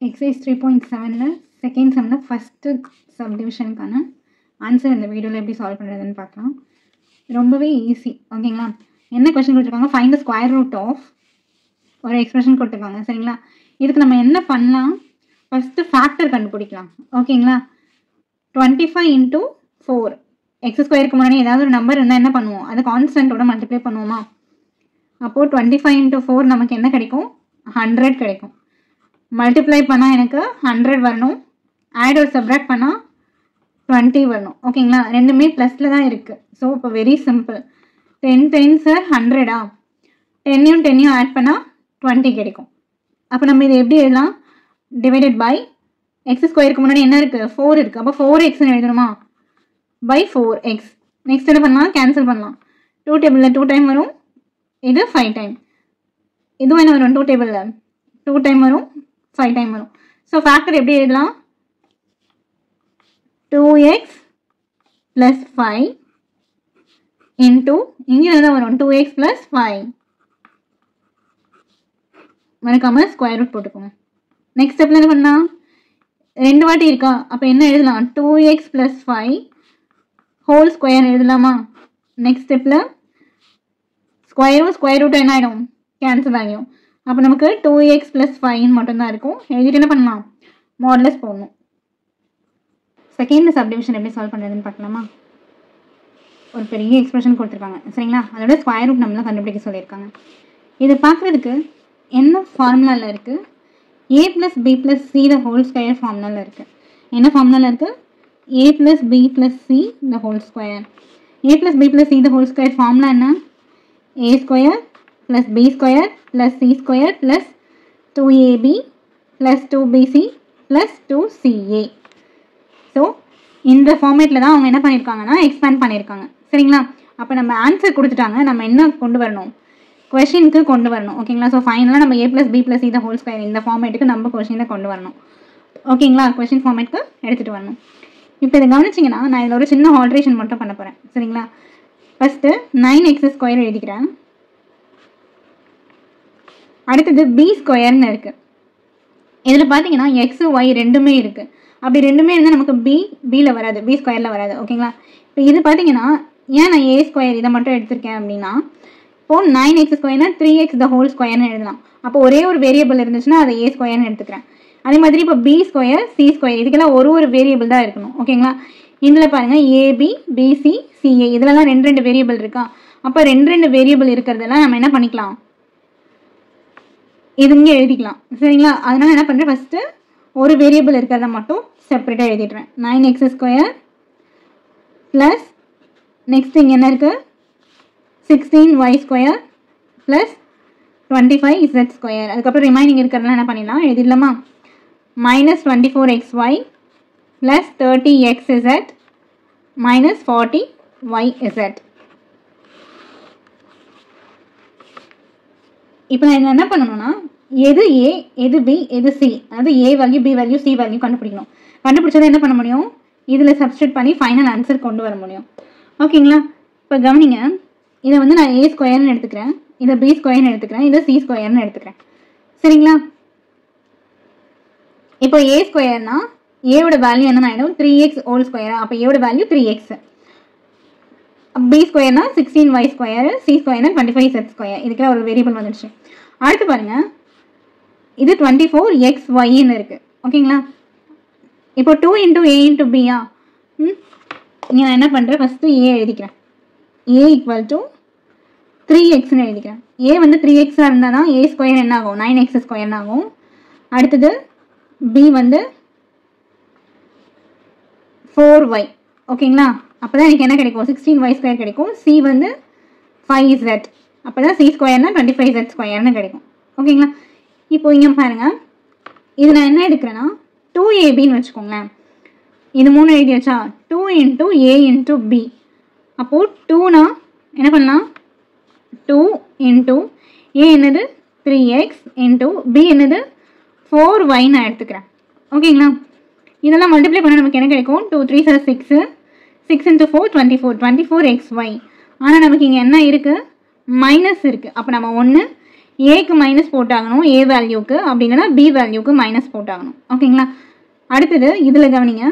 Exercise 3.7 second சம்மில் first சப்டிவிஷனுக்கான answer இந்த வீடியோவில் எப்படி சால்வ் பண்ணுறதுன்னு பார்க்கலாம். ரொம்பவே ஈஸி. ஓகேங்களா? என்ன கொஸ்டின் கொடுத்துருக்காங்க, find the square root of ஒரு எக்ஸ்பிரஷன் கொடுத்துருக்காங்க. சரிங்களா? இதுக்கு நம்ம என்ன பண்ணலாம், ஃபஸ்ட்டு ஃபேக்டர் கண்டுபிடிக்கலாம். ஓகேங்களா? 25 × 4 எக்ஸ் ஸ்கொயருக்கு முன்னாடி ஏதாவது ஒரு நம்பர் இருந்தால் என்ன பண்ணுவோம், அதை கான்ஸ்டன்ட்டோட மல்டிப்ளை பண்ணுவோமா? அப்போது 25 × 4 நமக்கு என்ன கிடைக்கும், 100 கிடைக்கும். மல்டிப்ளை பண்ணால் எனக்கு 100 வரணும், ஆட் ஒரு சப்ராக்ட் பண்ணால் 20 வரணும். ஓகேங்களா? ரெண்டுமே ப்ளஸில் தான் இருக்குது. ஸோ இப்போ வெரி சிம்பிள். 10 10s are 100 10யும் 10யும் ஆட் பண்ணால் 20 கிடைக்கும். அப்போ நம்ம இதை எப்படி எழுதலாம், டிவைடட் பை எக்ஸ் ஸ்கொயருக்கு முன்னாடி என்ன இருக்குது, 4 இருக்குது. அப்போ 4xன்னு எழுதணுமா, பை 4x. நெக்ஸ்ட் என்ன பண்ணலாம், கேன்சல் பண்ணலாம். 2 டேபிளில் 2 டைம் வரும், இது 5 டைம். இதுவும் என்ன வரும், 2 டேபிளில் 2 டைம் வரும், 5 டைம் வரும். ஸோ ஃபேக்டர் எப்படி எழுதலாம், 2x + 5 இன்டூ இங்கே என்ன வரும், 2x + 5. மறக்காமல் ஸ்கொயர் ரூட் போட்டுக்கோங்க. நெக்ஸ்ட் ஸ்டெப்பில் என்ன பண்ணலாம், 2 வாட்டி இருக்கா, அப்போ என்ன எழுதலாம், 2x + 5 ஹோல் ஸ்கொயர் எழுதலாமா? நெக்ஸ்ட் ஸ்டெப்பில் ஸ்கொயரும் ஸ்கொயர் ரூட்டும் என்ன ஆகிடும், கேன்சல் ஆகிடும். அப்போ நமக்கு 2x + 5 மட்டும்தான் இருக்கும். எழுதிட்டு என்ன பண்ணலாம், மாடுலஸ் போடணும். செகண்ட் சப்டிவிஷன் எப்படி சால்வ் பண்ணுறதுன்னு பார்க்கலாமா? ஒரு பெரிய எக்ஸ்பிரஷன் கொடுத்துருக்காங்க. சரிங்களா? அதோட ஸ்கொயர் ரூட் நம்மளாம் கண்டுபிடிக்க சொல்லியிருக்காங்க. இது பார்க்குறதுக்கு என்ன ஃபார்முலாவில் இருக்குது, a + b + c the whole square ஃபார்முலாவில் இருக்குது. என்ன ஃபார்முலாவில் இருக்குது, a + b + c the whole square. a + b + c the whole square formula என்ன, a² + b² + c² + 2ab + 2bc + 2ca. So இந்த ஃபார்மேட்டில் தான் அவங்க என்ன பண்ணியிருக்காங்கன்னா எக்ஸ்பேண்ட் பண்ணியிருக்காங்க. சரிங்களா? அப்போ நம்ம ஆன்சர் கொடுத்துட்டாங்க, நம்ம என்ன கொண்டு வரணும், கொஷினுக்கு கொண்டு வரணும். ஓகேங்களா? ஸோ ஃபைனலாக நம்ம a + b + c the whole square இந்த ஃபார்மேட்டுக்கு நம்ம கொஷினை கொண்டு வரணும். ஓகேங்களா? கொஷின் ஃபார்மேட்டுக்கு எடுத்துகிட்டு வரணும். இப்போ இதை கவனிச்சிங்கன்னா நான் இதில் ஒரு சின்ன ஆல்ட்ரேஷன் மட்டும் பண்ண போகிறேன். சரிங்களா? ஃபஸ்ட்டு 9x² எழுதிக்கிறேன். அடுத்தது b² இருக்குது. இதில் பார்த்தீங்கன்னா x y ரெண்டுமே இருக்குது. அப்படி ரெண்டுமே இருந்தால் நமக்கு பியில் வராது, b² வராது. ஓகேங்களா? இப்போ இது பார்த்தீங்கன்னா ஏன் நான் a² இதை மட்டும் எடுத்திருக்கேன் அப்படின்னா, இப்போது 9x² 3x த ஹோல் ஸ்கொயர்னு எழுதலாம். அப்போ ஒரே ஒரு வேரியபிள் இருந்துச்சுன்னா அதை a² எடுத்துக்கிறேன். அதே மாதிரி இப்போ b² c² இதுக்கெல்லாம் ஒரு வேரியபிள் தான் இருக்கணும். ஓகேங்களா? இதில் பாருங்கள் ab bc ca இதிலலாம் 2 வேரியபிள் இருக்கா. அப்போ 2 வேரியபிள் இருக்கிறதெல்லாம் நம்ம என்ன பண்ணிக்கலாம், இது இங்கே எழுதிக்கலாம். சரிங்களா? அதனால என்ன பண்ணுறேன், ஃபஸ்ட்டு ஒரு வேரியபிள் இருக்கிறத மட்டும் செப்பரேட்டாக எழுதிடுறேன். 9x² ப்ளஸ் நெக்ஸ்ட் இங்கே என்ன இருக்குது, 16y² ப்ளஸ் 25z². அதுக்கப்புறம் ரிமைனிங் இருக்கிறதெல்லாம் என்ன பண்ணிடலாம், எழுதிடலாமா, -24xy plus 30xz minus 40yz. இப்போ நான் இதில் என்ன பண்ணணும்னா, எது a எது b எது c, அதாவது a value b value c value கண்டுபிடிக்கணும். கண்டுபிடிச்சதை என்ன பண்ண முடியும், இதில் சப்ஸ்டியூட் பண்ணி ஃபைனல் ஆன்சர் கொண்டு வர முடியும். ஓகேங்களா? இப்போ கவனிங்க, இதை வந்து நான் a² எடுத்துக்கிறேன், இதை b² எடுத்துக்கிறேன், இதை c² எடுத்துக்கிறேன். சரிங்களா? இப்போ a²னா ஏவோட வேல்யூ என்ன ஆகிடும், 3x ஹோல் ஸ்கொயர். அப்போ ஏவோட வேல்யூ 3x. b²னா 16y², c²னா 25z². இதுக்கெல்லாம் ஒரு வேரியபிள் வந்துடுச்சு. அடுத்து பாருங்கள், இது 24xyன்னு இருக்குது. ஓகேங்களா? இப்போ 2 × a × b இங்கே நான் என்ன பண்ணுறேன், ஃபஸ்ட்டு a எழுதிக்கிறேன். a = 3xன்னு எழுதிக்கிறேன். a வந்து 3x இருந்தால் தான் a² என்ன ஆகும், 9x² ஆகும். அடுத்தது b வந்து 4y. ஓகேங்களா? அப்போ தான் எனக்கு என்ன கிடைக்கும், 16y² கிடைக்கும். c வந்து 5z. அப்போ தான் c²னா 25z² கிடைக்கும். ஓகேங்களா? இப்போ இங்கே பாருங்கள், இது நான் என்ன எடுக்கிறேன்னா 2abன்னு வச்சுக்கோங்களேன். இது 3 எழுதி வச்சா 2 × a × b. அப்போது 2னா என்ன பண்ணலாம், 2 × a என்னது 3x × b என்னது 4y நான் எடுத்துக்கிறேன். ஓகேங்களா? இதெல்லாம் மல்டிப்ளை பண்ணால் நமக்கு என்ன கிடைக்கும், 2 3s are 6, 6 × 4 24xy. ஆனால் நமக்கு இங்கே என்ன இருக்குது, மைனஸ் இருக்குது. அப்போ நம்ம 1 ஏக்கு மைனஸ் போட்டாகணும் ஏ வேல்யூக்கு, அப்படின்னா பி வேல்யூக்கு மைனஸ் போட்டாகணும். ஓகேங்களா? அடுத்தது இதில் கவனிங்க,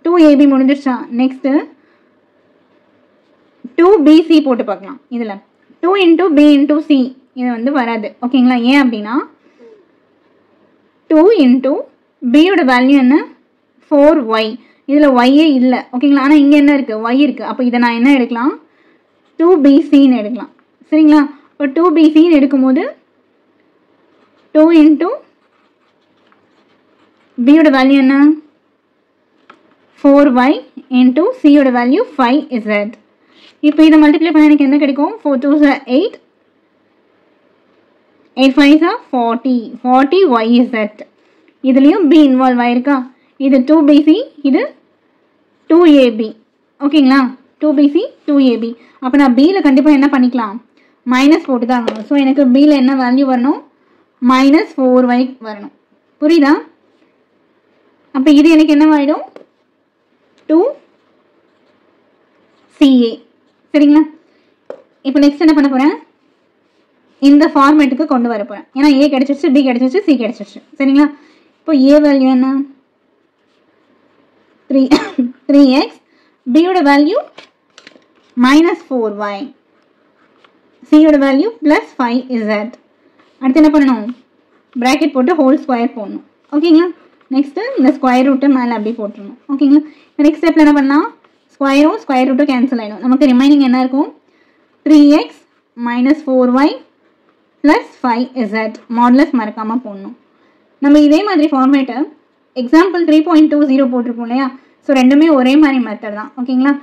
2ab முடிஞ்சிருச்சா? நெக்ஸ்ட்டு 2bc போட்டு பார்க்கலாம். இதில் 2 × b × c இது வந்து வராது. ஓகேங்களா? ஏன் அப்படின்னா 2 × b வேல்யூ என்ன? 4y. இதில் ஒய்யே இல்லை. ஓகேங்களா? ஆனால் இங்கே என்ன இருக்குது? y இருக்குது. அப்போ இதை நான் என்ன எடுக்கலாம்? 2bcன்னு எடுக்கலாம். சரிங்களா? இப்போ 2bcன்னு எடுக்கும்போது 2 × b வேல்யூ என்ன? 4y × c value 5z. இப்போ இதை மல்டிப்ளை பண்ண எனக்கு என்ன கிடைக்கும்? 4 2s are 8, 8 5s are 40, 40yz. இதுலேயும் b இன்வால்வ் ஆயிருக்கா? இது 2bc, இது 2ab. ஓகேங்களா? 2bc 2ab. அப்போ நான் bயில் கண்டிப்பாக என்ன பண்ணிக்கலாம்? மைனஸ் போட்டு தான் ஆகணும். ஸோ எனக்கு bயில் என்ன வேல்யூ வரணும்? -4y வரணும். புரியுதா? அப்போ இது எனக்கு என்ன ஆகிடும்? 2ca. சரிங்களா? இப்போ நெக்ஸ்ட் என்ன பண்ண போகிறேன்? இந்த ஃபார்மேட்டுக்கு கொண்டு வர போகிறேன். ஏன்னா ஏ கிடச்சிருச்சு, பி கிடச்சிருச்சு, சி கிடச்சிருச்சு. சரிங்களா? இப்போ ஏ வேல்யூ என்ன? 3x, பியோட வேல்யூ -4y, சியோட வேல்யூ +5z. அடுத்து என்ன பண்ணணும்? ப்ராக்கெட் போட்டு ஹோல் ஸ்கொயர் போடணும். ஓகேங்களா? நெக்ஸ்ட்டு இந்த ஸ்கொயர் ரூட்டை மேலே அப்படியே போட்டுருணும். ஓகேங்களா? நெக்ஸ்ட் ஸ்டெப்பில் என்ன பண்ணலாம்? ஸ்கொயரும் ஸ்கொயர் ரூட்டும் கேன்சல் ஆகிடும். நமக்கு ரிமைனிங் என்ன இருக்கும்? 3x -4y +5z. மாடுலஸ் மறக்காமல் போடணும். நம்ம இதே மாதிரி ஃபார்மேட்டை எக்ஸாம்பிள் 3.20 போட்டிருப்போம் இல்லையா? ஸோ ரெண்டுமே ஒரே மாதிரி மெத்தட் தான். ஓகேங்களா?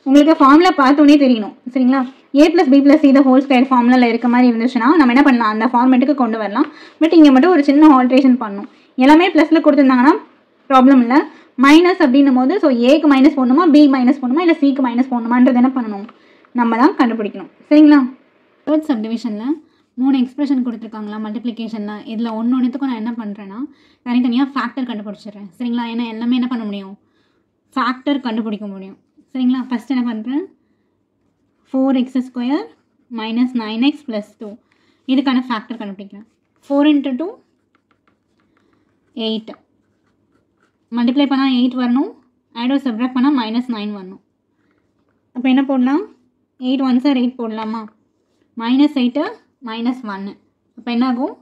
உங்களுக்கு ஃபார்முலா பார்த்தோன்னே தெரியணும். சரிங்களா? a + b + c the whole square ஃபார்முலாவில் இருக்க மாதிரி இருந்துச்சுன்னா நம்ம என்ன பண்ணலாம்? அந்த ஃபார்மேட்டுக்கு கொண்டு வரலாம். பட் இங்கே மட்டும் ஒரு சின்ன ஆல்ட்ரேஷன் பண்ணணும். எல்லாமே ப்ளஸில் கொடுத்துருந்தாங்கன்னா ப்ராப்ளம் இல்லை. மைனஸ் அப்படின்னும் போது ஸோ ஏக்கு மைனஸ் போடணுமா, பி மைனஸ் போடணுமா, இல்லை சிக்கு மைனஸ் போடணுமான்றது என்ன பண்ணணும்? நம்ம தான் கண்டுபிடிக்கணும். சரிங்களா? தேர்ட் சப்டிவிஷனில் 3 எக்ஸ்பிரஷன் கொடுத்துருக்காங்களா மல்டிப்ளிகேஷனில். இதில் ஒன்றுத்துக்கும் நான் என்ன பண்ணுறேன்னா தனித்தனியாக ஃபேக்டர் கண்டுபிடிச்சிடுறேன். சரிங்களா? ஏன்னா எல்லாமே என்ன பண்ண முடியும்? ஃபேக்டர் கண்டுபிடிக்க முடியும். சரிங்களா? ஃபஸ்ட் என்ன பண்ணுறேன்? 4x² - 9x + 2 இதுக்கான ஃபேக்டர் கண்டுபிடிக்கிறேன். 4 × 2 8. மல்டிப்ளை பண்ணால் 8 வரணும். ஆடோ சப்ராக்ட் பண்ணால் -9 வரணும். அப்போ என்ன போடலாம்? 8 1s are 8 போடலாமா? -8 -1. அப்போ என்ன ஆகும்?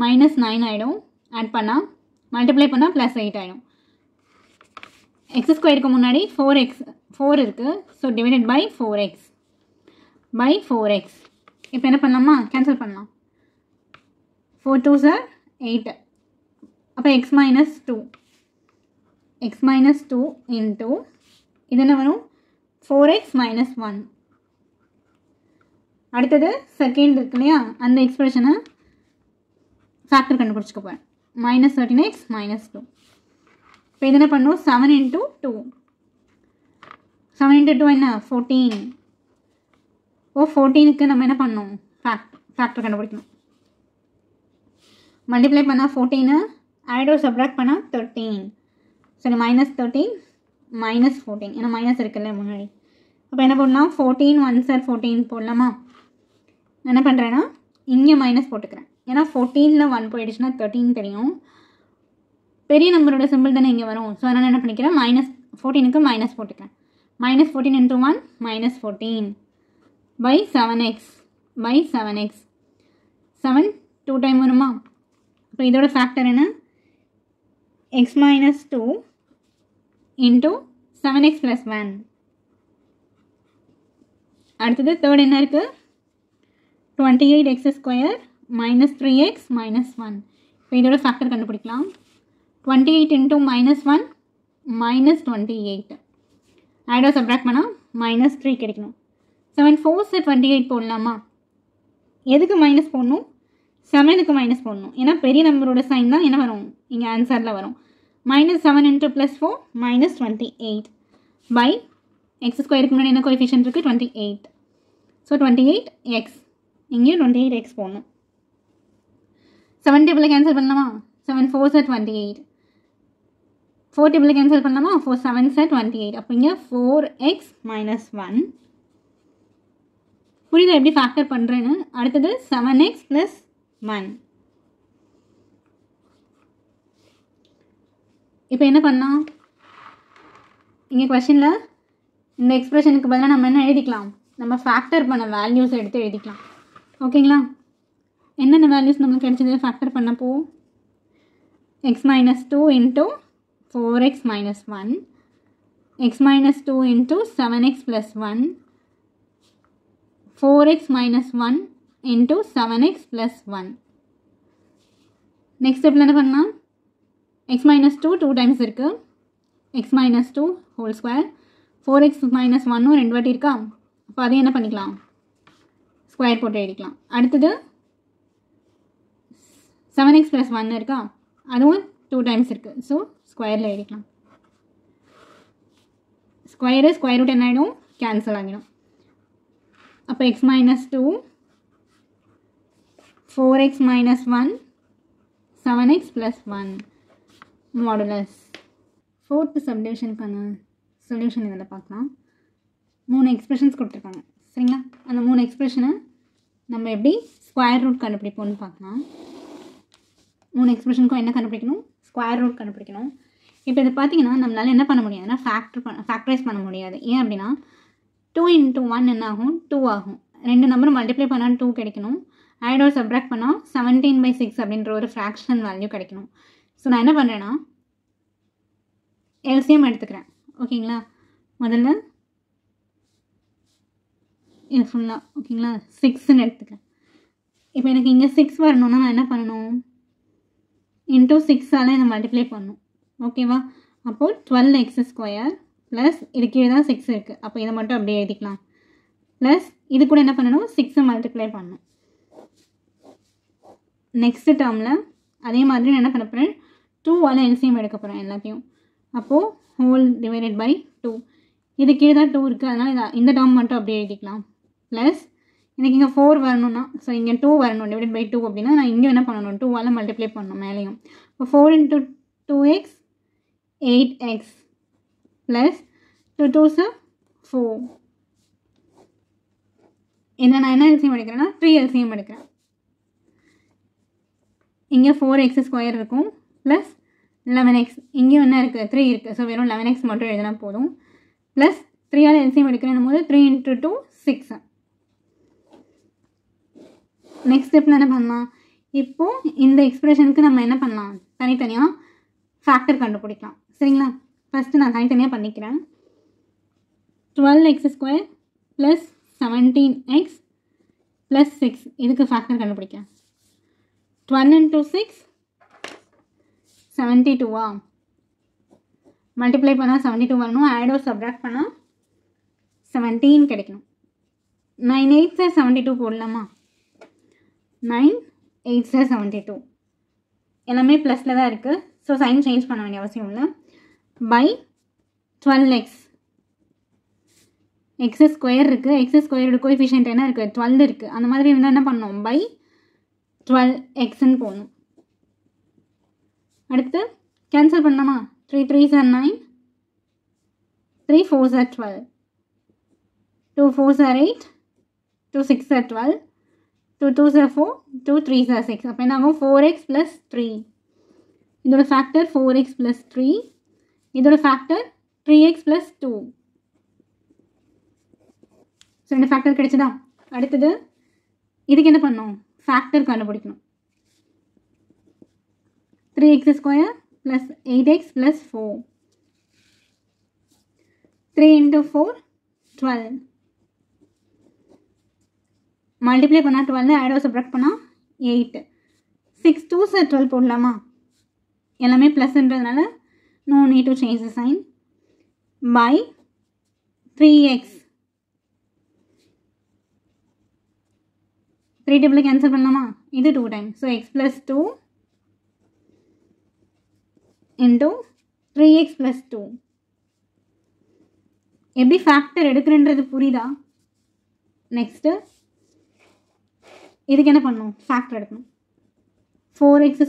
-9 ஆகிடும். ஆட் பண்ணால் மல்டிப்ளை பண்ணால் +8 ஆகிடும். x² முன்னாடி 4 இருக்குது. So divided by 4x. இப்போ என்ன பண்ணலாமா? கேன்சல் பண்ணலாம். 4 2s are 8. அப்போ x - 2 இன்ட்டு இது என்ன வரும்? 4x - 1. அடுத்தது செகண்ட் இருக்கு இல்லையா? அந்த எக்ஸ்பிரஷனை ஃபேக்டர் கண்டுபிடிச்சிக்க போகிறேன். -13x - 2. இப்போ இது என்ன பண்ணும்? 7 × 2 7 × 2 என்ன? 14. ஓ 14க்கு நம்ம என்ன பண்ணணும்? ஃபேக்டர் கண்டுபிடிக்கணும். மல்டிப்ளை பண்ணால் 14, ஆடோ சப்ராக்ட் பண்ணால் 13. சரி -13 -14 ஏன்னா மைனஸ் இருக்குல்ல முன்னாடி. அப்போ என்ன பண்ணலாம்? 14 1s are 14 போடலாமா? என்ன பண்ணுறேன்னா இங்கே மைனஸ் போட்டுக்கிறேன். ஏன்னா 14ல் 1 போயிடுச்சுன்னா 13 தெரியும். பெரிய நம்பரோட சிம்பிள் தானே இங்கே வரும். ஸோ அதனால் என்ன பண்ணிக்கிறேன்? -14க்கு மைனஸ் போட்டுக்கிறேன். -14 × 1 -14 /7x 7 2 டைம் வருமா? இப்போ இதோட ஃபேக்டர் என்ன? x - 2 × 7x + 1. அடுத்தது தேர்ட் என்ன இருக்குது? 28x² - 3x - 1. இப்போ இதோட ஃபேக்டர் கண்டுபிடிக்கலாம். 28 × -1 -28. ஆடோ சப்ராக்ட் பண்ணால் -3 கிடைக்கணும். 7 4s are 28 போடலாமா? எதுக்கு மைனஸ் போடணும்? 7க்கு மைனஸ் போடணும். ஏன்னா பெரிய நம்பரோட சைன் தான் என்ன வரும்? இங்கே ஆன்சரில் வரும். -7 × +4 -28 x² முன்னாடி என்ன கோஎஃபிஷியன்ட் இருக்குது? 28. So 28x. இங்கேயும் 28x போடணும். 7 டேபிளில் கேன்சல் பண்ணலாமா? 7 4s are 28. 4 டேபிளில் கேன்சல் பண்ணலாமா? 4 7s are 28. அப்போ இங்கே 4x - 1. புரியுதா எப்படி ஃபேக்டர் பண்ணுறேன்னு? அடுத்தது 7x + 1. இப்போ என்ன பண்ணலாம்? இங்கே கொஷனில் இந்த எக்ஸ்பிரஷனுக்கு பதிலாக நம்ம என்ன எழுதிக்கலாம்? நம்ம ஃபேக்டர் பண்ண வேல்யூஸ் எடுத்து எழுதிக்கலாம். ஓகேங்களா? என்னென்ன வேல்யூஸ் நம்மளுக்கு கிடைச்சது ஃபேக்டர் பண்ணப்போ? x - 2 × 4x - 1, x - 2 × 7x + 1, 4x - 1 × 7x + 1. Next ஸ்டெப்பில் என்ன பண்ணலாம்? x - 2 2 டைம்ஸ் இருக்குது, x - 2 ஹோல் ஸ்கொயர், 4x - 1 2 வாட்டி இருக்கா? அப்போ அதையும் என்ன பண்ணிக்கலாம்? ஸ்கொயர் போட்டு எழுதிக்கலாம். அடுத்தது 7x + 1 இருக்கா? அதுவும் 2 டைம்ஸ் இருக்குது. ஸோ ஸ்கொயரில் எழுதிக்கலாம். ஸ்கொயர் ரூட் என்ன ஆகிடும்? கேன்சல் ஆகிடும். அப்போ x - 2 4x - 1 7x + 1 modulus. Fourth சப்டிவிஷனுக்கான solution இதில் பார்க்கலாம். 3 எக்ஸ்பிரஷன்ஸ் கொடுத்துருக்காங்க சரிங்களா? அந்த 3 எக்ஸ்பிரஷனை நம்ம எப்படி ஸ்கொயர் ரூட் கண்டுபிடிப்போம்னு பார்க்கலாம். 3 எக்ஸ்பிரஷனுக்கும் என்ன கண்டுபிடிக்கணும்? ஸ்கொயர் ரூட் கண்டுபிடிக்கணும். இப்போ இதை பார்த்தீங்கன்னா நம்மளால் என்ன பண்ண முடியாதுன்னா ஃபேக்டரைஸ் பண்ண முடியாது. ஏன் அப்படின்னா 2 × 1 என்ன ஆகும்? 2 ஆகும். 2 நம்பரும் மல்டிப்ளை பண்ணால் 2 கிடைக்கணும். ஆட் ஆர் சப்ராக்ட் பண்ணால் 17/6 அப்படின்ற ஒரு ஃப்ராக்ஷன் வேல்யூ கிடைக்கணும். ஸோ நான் என்ன பண்ணுறேன்னா எல்சிஎம் எடுத்துக்கிறேன். ஓகேங்களா? முதல்ல இது ஃபுல்லாக ஓகேங்களா 6ன்னு எடுத்துக்கிறேன். இப்போ எனக்கு இங்கே 6 வரணும்னா நான் என்ன பண்ணணும்? × 6ஆல் இதை மல்டிப்ளை பண்ணணும். ஓகேவா? அப்போது 12x² ப்ளஸ் இது கீழே தான் 6 இருக்குது. அப்போ இதை மட்டும் அப்படியே எழுதிக்கலாம். ப்ளஸ் இது கூட என்ன பண்ணணும்? 6 மல்டிப்ளை பண்ணணும். நெக்ஸ்ட் டேர்மில் அதே மாதிரி நான் என்ன பண்ண போகிறேன்? 2ஆல் எல்சிஎம் எடுக்க போகிறேன் எல்லாத்தையும். அப்போது ஹோல் டிவைடட் பை 2. இது கீழே தான் 2 இருக்குது, அதனால் இந்த டேர்ம் மட்டும் அப்படியே எழுதிக்கலாம். ப்ளஸ் எனக்கு இங்கே 4 வரணும்னா ஸோ இங்கே 2 வரணும் டிவைட் பை 2 அப்படின்னா நான் இங்கே என்ன பண்ணணும்? 2ஆல் மல்டிப்ளை பண்ணணும் மேலேயும். இப்போ 4 × 2x 8x ப்ளஸ் 2 2s 4. இதில் நான் என்ன எல்சிஎம் எடுக்கிறேன்னா 3 எல்சிஎம் எடுக்கிறேன். இங்கே 4x² இருக்கும் ப்ளஸ் 11x. இங்கேயும் என்ன இருக்குது? 3 இருக்குது. ஸோ வெறும் 11x மட்டும் எழுதினா போதும். ப்ளஸ் 3ஆல் எல்சிஎம் எடுக்கிறேன் போது 3 × 2 6. நெக்ஸ்ட் ஸ்டெப்பில் என்ன பண்ணலாம்? இப்போது இந்த எக்ஸ்பிரஷனுக்கு நம்ம என்ன பண்ணலாம்? தனித்தனியாக ஃபேக்டர் கண்டுபிடிக்கலாம் சரிங்களா? ஃபஸ்ட்டு நான் தனித்தனியாக பண்ணிக்கிறேன். 12x² ப்ளஸ் 17x ப்ளஸ் 6 இதுக்கு ஃபேக்டர் கண்டுபிடிக்கிறேன். 12 × 6 72வா? மல்டிப்ளை பண்ணால் 72 வரணும். ஆட் ஆர் சப்ராக்ட் பண்ணால் 17 கிடைக்கணும். 9 8s 72 போடலாமா? 9 8s 72 எல்லாமே ப்ளஸில் தான் இருக்குது. ஸோ சைன் சேஞ்ச் பண்ண வேண்டிய அவசியம் இல்லை. பை 12x x² இருக்குது. x² கோஎஃபிஷியன்ட் என்ன இருக்குது? 12 இருக்குது. அந்த மாதிரி இருந்தால் என்ன பண்ணணும்? பை 12xன்னு போடணும். அடுத்து கேன்சல் பண்ணலாமா? 3 3s 9, 3 4s 12, 2 4s 8, 2 6s 12, 2 2s 4, 2 3s 6. அப்போ என்ன ஆகும்? 4x + 3. இதோட ஃபேக்டர் 4x + 3. இதோட ஃபேக்டர் 3x + 2. ஸோ இந்த ஃபேக்டர் கிடைச்சதா? அடுத்தது இதுக்கு என்ன பண்ணணும்? ஃபேக்டர் கண்டுபிடிக்கணும். 3x² + 8x + 4. 3 × 4 12. மல்டிப்ளை பண்ணால் 12, ஆட் ஆர் சப்ராக்ட் பண்ணால் 8. 6 2s 12 போடலாமா? எல்லாமே ப்ளஸ்ன்றதுனால no need to change the sign. By 3x. 3 table cancel பண்ணலாமா? இது 2 டைம். So x + 2 × 3x + 2. எப்படி ஃபேக்டர் எடுக்கிறன்றது புரியுதா? நெக்ஸ்ட்டு இதுக்கு என்ன பண்ணணும்? ஃபேக்டர் எடுக்கணும். 4x²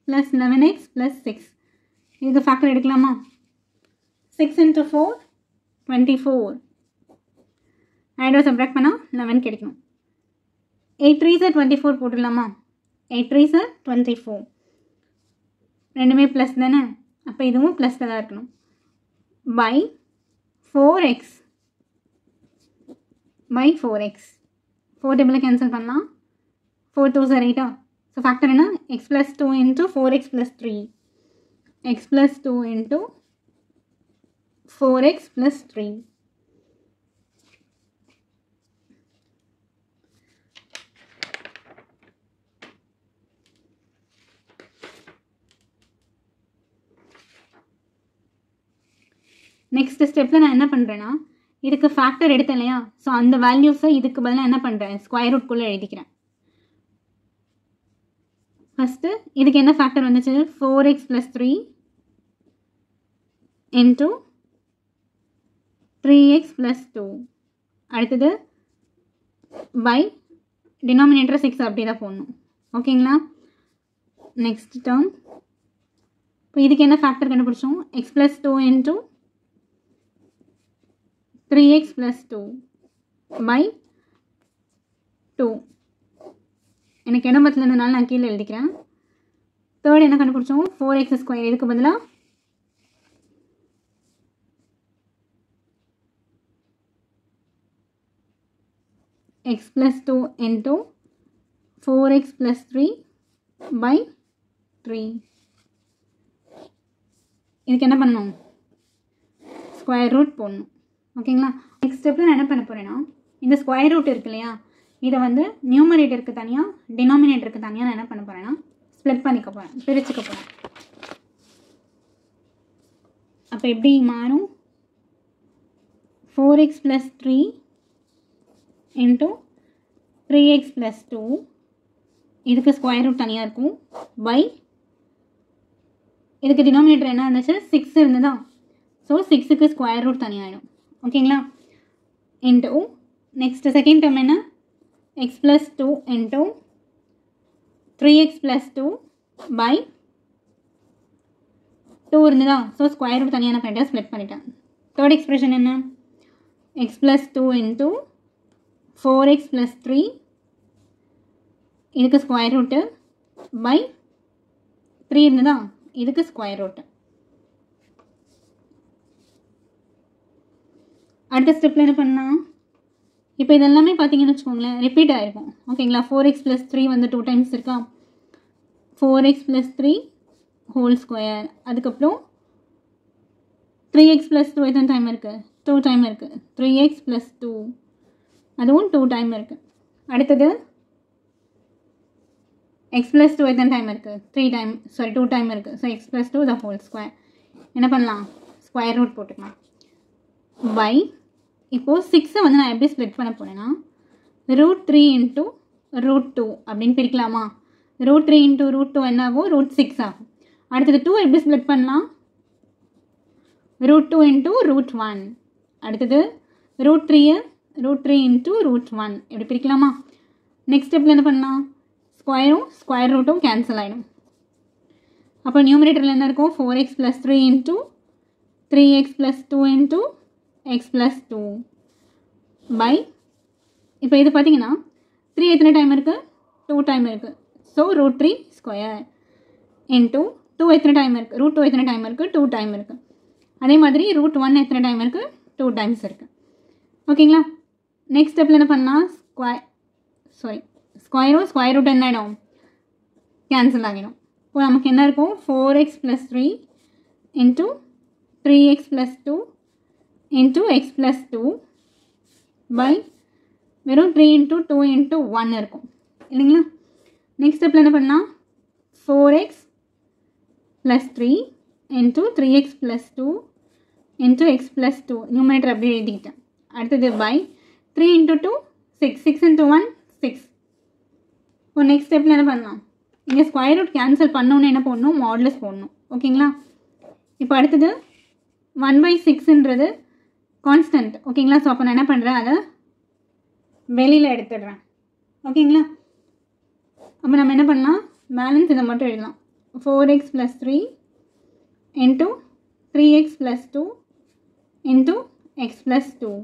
+ 11x + 6. இதுக்கு ஃபேக்டர் எடுக்கலாமா? 6 × 4 24. ஹண்ட்ரட் சப்ராக்ட் பண்ணால் 11 கிடைக்கணும். 8 3s 24 போட்டுடலாமா? 8 3s 24, ரெண்டுமே ப்ளஸ் தானே, அப்போ இதுவும் ப்ளஸில் தான் இருக்கணும். பை 4x 4 டேபிளில் கேன்சல் பண்ணலாம். 4 2s 8. ஸோ ஃபேக்டர் என்ன? x + 2 into 4x + 3, x + 2 into 4x + 3. Next ஸ்டெப்பில் நான் என்ன பண்ணுறேன்னா, இதுக்கு ஃபேக்டர் எடுத்தேன் இல்லையா, ஸோ அந்த வேல்யூஸை இதுக்கு பதிலாக என்ன பண்ணுறேன், ஸ்கொயர் ரூட்குள்ளே எழுதிக்கிறேன். ஃபஸ்ட்டு இதுக்கு என்ன ஃபேக்டர் வந்துச்சு? 4x + 3 into 3x + 2. அடுத்தது பை டினாமினேட்டர் 6 அப்படி தான் போடணும். ஓகேங்களா? நெக்ஸ்ட் டேர்ம் இப்போ இதுக்கு என்ன ஃபேக்டர் கண்டுபிடிச்சோம்? x + 2 into 3x + 2 by 2. எனக்கு இடம் பத்தில் இருந்ததுனால நான் கீழே எழுதிக்கிறேன். தேர்ட் என்ன கண்டுபிடிச்சோம்? 4x². இதுக்கு பதிலாக x + 2 into 4x + 3 by 3. இதுக்கு என்ன பண்ணணும்? ஸ்கொயர் ரூட் போடணும். ஓகேங்களா? நெக்ஸ்ட் ஸ்டெப்பில் நான் என்ன பண்ண போகிறேன்னா, இந்த ஸ்கொயர் ரூட் இருக்கு இல்லையா, இதை வந்து நியூமரேட்டருக்கு தனியாக டினாமினேட்டருக்கு தனியாக நான் என்ன பண்ண போகிறேன்னா ஸ்ப்ளிட் பண்ணிக்க போகிறேன், பிரிச்சுக்க போகிறேன். அப்போ எப்படி மாறும்? 4x + 3 into 3x + 2, இதுக்கு ஸ்கொயர் ரூட் தனியாக இருக்கும், பை இதுக்கு டினாமினேட்டர் என்ன இருந்துச்சு? 6 இருந்ததா, ஸோ 6க்கு ஸ்கொயர் ரூட் தனியாகிடும். ஓகேங்களா? இன்ட்டு நெக்ஸ்ட் செகண்ட் டேர்ம் என்ன? x + 2 into 3x + 2 by 2 இருந்ததா, ஸோ ஸ்கொயர் ரூட் தனியாக பண்ணிட்டேன், ஸ்ப்ளிட் பண்ணிட்டேன். தேர்ட் எக்ஸ்பிரஷன் என்ன? x + 2 into 4x + 3, இதுக்கு ஸ்கொயர் ரூட்டு, பை 3 இருந்ததா, இதுக்கு ஸ்கொயர் ரூட்டு. அடுத்த ஸ்டெப்பில் என்ன பண்ணலாம்? இப்போ இதெல்லாமே பார்த்தீங்கன்னு வச்சுக்கோங்களேன், ரிப்பீட் ஆகிருக்கும். ஓகேங்களா? 4x + 3 வந்து 2 டைம்ஸ் இருக்கா, 4x + 3 ஹோல் ஸ்கொயர். அதுக்கப்புறம் 3x + 2 எத்தனை டைம் இருக்குது? 2 டைம் இருக்குது. 3x + 2 அதுவும் 2 டைம் இருக்குது. அடுத்தது x + 2 எத்தனை டைம் இருக்குது? 2 டைம் இருக்குது. So x + 2 the whole square. என்ன பண்ணலாம்? ஸ்கொயர் ரூட் போட்டுக்கலாம். பை இப்போது 6 வந்து நான் எப்படி ஸ்ப்ளிட் பண்ண போனேன்னா, √3 into √2 அப்படின்னு பிரிக்கலாமா? √3 into √2 என்ன ஆகும்? √6 ஆகும். அடுத்தது 2 எப்படி ஸ்ப்ளிட் பண்ணலாம்? √2 into √1. அடுத்தது √3 into √1 எப்படி பிரிக்கலாமா? நெக்ஸ்ட் ஸ்டெப்பில் என்ன பண்ணலாம்? ஸ்கொயர் ரூட்டும் கேன்சல் ஆகிடும். அப்போ நியூமரேட்டரில் என்ன இருக்கும்? 4x + 3 into 3x + 2 into x + 2 by, இப்போ இது பார்த்தீங்கன்னா 3 எத்தனை டைம் இருக்குது? 2 டைம் இருக்குது. ஸோ √3 ஸ்கொயர் into 2 எத்தனை டைம் இருக்குது? √2 எத்தனை டைம் இருக்குது? 2 டைம் இருக்குது. அதே மாதிரி √1 எத்தனை டைம் இருக்குது? 2 டைம்ஸ் இருக்குது. ஓகேங்களா? நெக்ஸ்ட் ஸ்டெப்பில் என்ன பண்ணலாம்? ஸ்கொயரும் ஸ்கொயர் ரூட் என்ன ஆகிடும்? கேன்சல் ஆகிடும். இப்போ நமக்கு என்ன இருக்கும்? 4x + 3 into 3x + 2 into x + 2 by வெறும் 3 into 2 into 1 இருக்கும் இல்லைங்களா? நெக்ஸ்ட் ஸ்டெப்பில் என்ன பண்ணலாம்? 4x + 3 into 3x + 2 into x + 2 numerator அப்படியே எழுதிக்கிட்டேன். அடுத்தது பை 3 into 2 6, 6 into 1 6. இப்போ நெக்ஸ்ட் ஸ்டெப்பில் என்ன பண்ணலாம்? இங்கே ஸ்கொயர் ரூட் கேன்சல் பண்ணோன்னு என்ன போடணும்? மாடுலஸ் போடணும். ஓகேங்களா? இப்போ அடுத்தது 1/6ன்றது கான்ஸ்டன்ட். ஓகேங்களா? ஸோ அப்போ நான் என்ன பண்ணுறேன்? அதை வெளியில் எடுத்துடுறேன். ஓகேங்களா? அப்போ நம்ம என்ன பண்ணலாம்? பேலன்ஸ் இதை மட்டும் எழுதலாம். 4x + 3 into 3x + 2 into x + 2